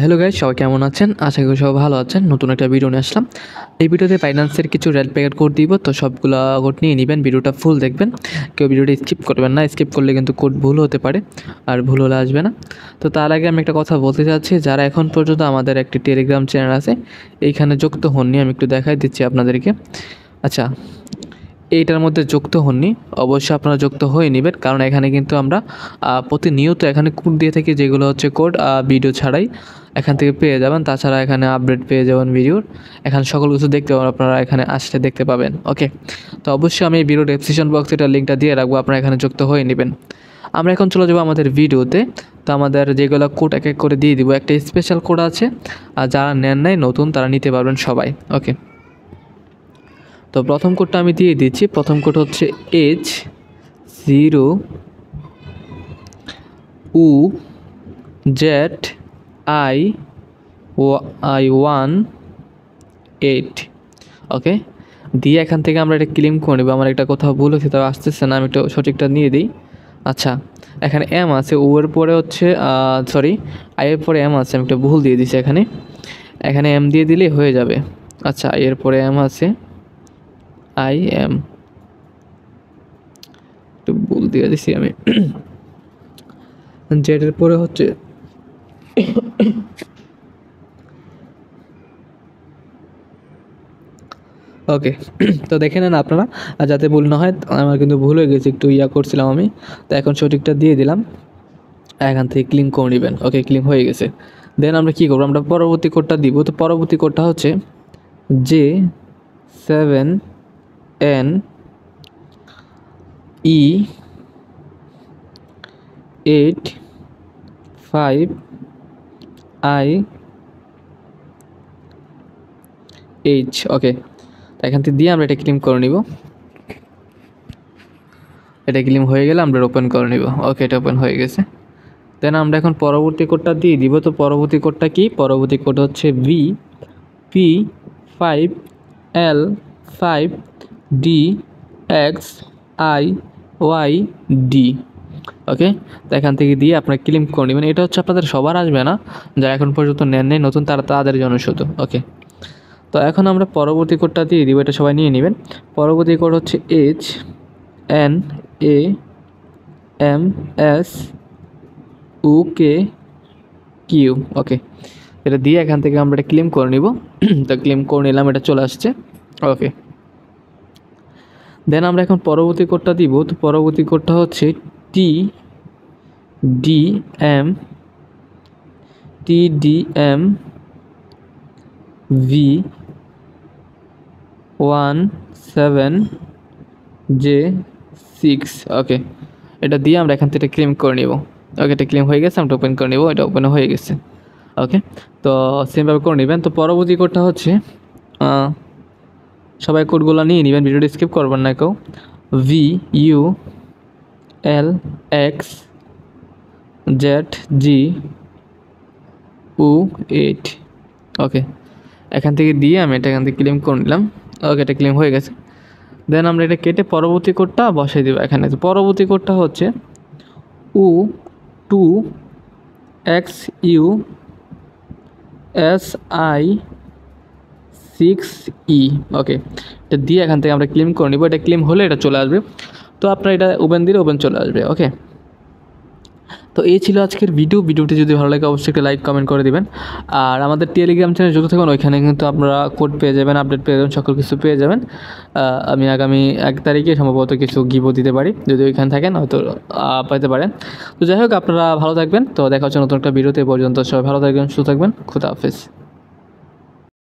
Hello guys, সবাই কেমন আছেন? আশা করি সবাই ভালো আছেন। নতুন একটা ভিডিও নিয়ে আসলাম। এই ভিডিওতে ফাইন্যান্সের কিছু রেট প্যাকেট কোড দিব, তো সবগুলা কোড নিয়ে নেবেন। ভিডিওটা ফুল দেখবেন, কেউ ভিডিওটা স্কিপ করবেন না। স্কিপ করলে কিন্তু কোড ভুল হতে পারে, আর ভুল হলে আসবে না। তো তার আগে আমি একটা কথা বলতে চাচ্ছি, যারা এখন পর্যন্ত আমাদের একটি টেলিগ্রাম চ্যানেল আছে এইখানে যুক্ত হননি, আমি একটু দেখাই দিচ্ছি আপনাদেরকে। আচ্ছা, এইটার মধ্যে যুক্ত হননি, অবশ্যই আপনারা যুক্ত হয়ে নেবেন, কারণ এখানে কিন্তু আমরা প্রতিনিয়ত এখানে কোড দিয়ে থাকি, যেগুলো হচ্ছে কোড ভিডিও ছাড়াই এখান থেকে পেয়ে যাবেন। তাছাড়া এখানে আপডেট পেয়ে যাবেন ভিডিওর, এখানে সকল কিছু দেখতে পাবেন, আপনারা এখানে আসলে দেখতে পাবেন। ওকে, তো অবশ্যই আমি ভিডিও ডেসক্রিপশন বক্সে এটার লিঙ্কটা দিয়ে রাখবো, আপনারা এখানে যুক্ত হয়ে নেবেন। আমরা এখন চলে যাবো আমাদের ভিডিওতে। তো আমাদের যেগুলো কোড এক এক করে দিয়ে দিব, একটা স্পেশাল কোড আছে, আর যারা নেন নাই নতুন তারা নিতে পারবেন সবাই। ওকে, তো প্রথম কোডটা আমি দিয়ে দিচ্ছি। প্রথম কোড হচ্ছে H0UZI18। ওকে, দিয়ে এখান থেকে আমরা এটা ক্লেম করে নেব। আমার একটা কোথাও ভুল হচ্ছে, তবে আসতেছে না, আমি একটু সঠিকটা নিয়ে দিই। আচ্ছা, এখানে এম আছে, ও এর পরে হচ্ছে আই এর পরে এম আছে, আমি একটা ভুল দিয়ে দিচ্ছি এখানে। এখানে এম দিয়ে দিলেই হয়ে যাবে। আচ্ছা, আই এর পরে এম আছে, আই এম একটু ভুল দিয়ে দিছি আমি। জেডের পরে হচ্ছে ওকে। তো দেখে নেন আপনারা, যাতে ভুল না হয়। আমার কিন্তু ভুল হয়ে গেছে, একটু করছিলাম আমি, তো এখন সঠিকটা দিয়ে দিলাম। এখান থেকে ক্লিন করে নেবেন। ওকে, ক্লিন হয়ে গেছে। দেন আমরা কী করবো, আমরা পরবর্তী কোডটা দিব। তো পরবর্তী কোডটা হচ্ছে J7NE85IH। ওকে, এখান থেকে দিয়ে আমরা এটা ক্লিন করে নিব। এটা ক্লিন হয়ে গেলে আমরা ওপেন করে নিব। ওকে, এটা ওপেন হয়ে গেছে। দেন আমরা এখন পরবর্তী কোডটা দিয়ে দিব। তো পরবর্তী কোডটা কি? পরবর্তী কোড হচ্ছে VP5L5DXIYD। ওকে, তো এখান থেকে দিয়ে আপনারা ক্লেম করে নেবেন। এটা হচ্ছে আপনাদের সবার আসবে না, যারা এখন পর্যন্ত নেন নেই নতুন, তাদের জন্য শুধু। ওকে, তো এখন আমরা পরবর্তী কোডটা দিয়ে দিব, এটা সবাই নিয়ে নেবেন। পরবর্তী কোড হচ্ছে HNAMSUKQ। ওকে, এটা দিয়ে এখান থেকে আমরা এটা ক্লেম করে নিব। তো ক্লেম করে নিলাম, এটা চলে আসছে। ওকে, দেন আমরা এখন পরবর্তী কোডটা দিব। তো পরবর্তী কোডটা হচ্ছে TDMV17J6। ওকে, এটা দিয়ে আমরা এখান থেকে ক্লেম করে নিব। ওকে, এটা ক্লেম হয়ে গেছে, আমরা ওপেন করে নিব। এটা ওপেন হয়ে গেছে। ওকে, তো সেমভাবে করে নেবেন। তো পরবর্তী কোডটা হচ্ছে, সবাই কোডগুলো নিয়ে নেবেন, ভিডিওটি স্কিপ করবেন না কেউ। VULXZGU8। ওকে, এখান থেকে দিয়ে আমি এটা এখান থেকে ক্লেম করে নিলাম। ওকে, এটা ক্লেম হয়ে গেছে। দেন আমরা এটা কেটে পরবর্তী কোডটা বসাই দেবো এখানে। তো পরবর্তী কোডটা হচ্ছে U2XUSI6E। ওকে, এটা দিয়ে এখান থেকে আমরা ক্লেম করে নিব। এটা ক্লেম হলে এটা চলে আসবে। তো আপনার এটা ওপেন দিলে ওপেন চলে আসবে। ওকে, তো এই ছিল আজকের ভিডিওটি যদি ভালো লাগে অবশ্যই একটা লাইক কমেন্ট করে দিবেন। আর আমাদের টেলিগ্রাম চ্যানেল যত থাকুন, ওইখানে কিন্তু আপনারা কোড পেয়ে যাবেন, আপডেট পেয়ে যাবেন, সকল কিছু পেয়ে যাবেন। আমি আগামী 1 তারিখে সম্ভবত কিছু গিভও দিতে পারি, যদি ওইখানে থাকেন হয়তো পেতে পারেন। তো যাই হোক, আপনারা ভালো থাকবেন। তো দেখা হচ্ছে নতুন একটা ভিডিওতে। পর্যন্ত সবাই ভালো থাকবেন, সুস্থ থাকবেন। খুদা হাফেজ।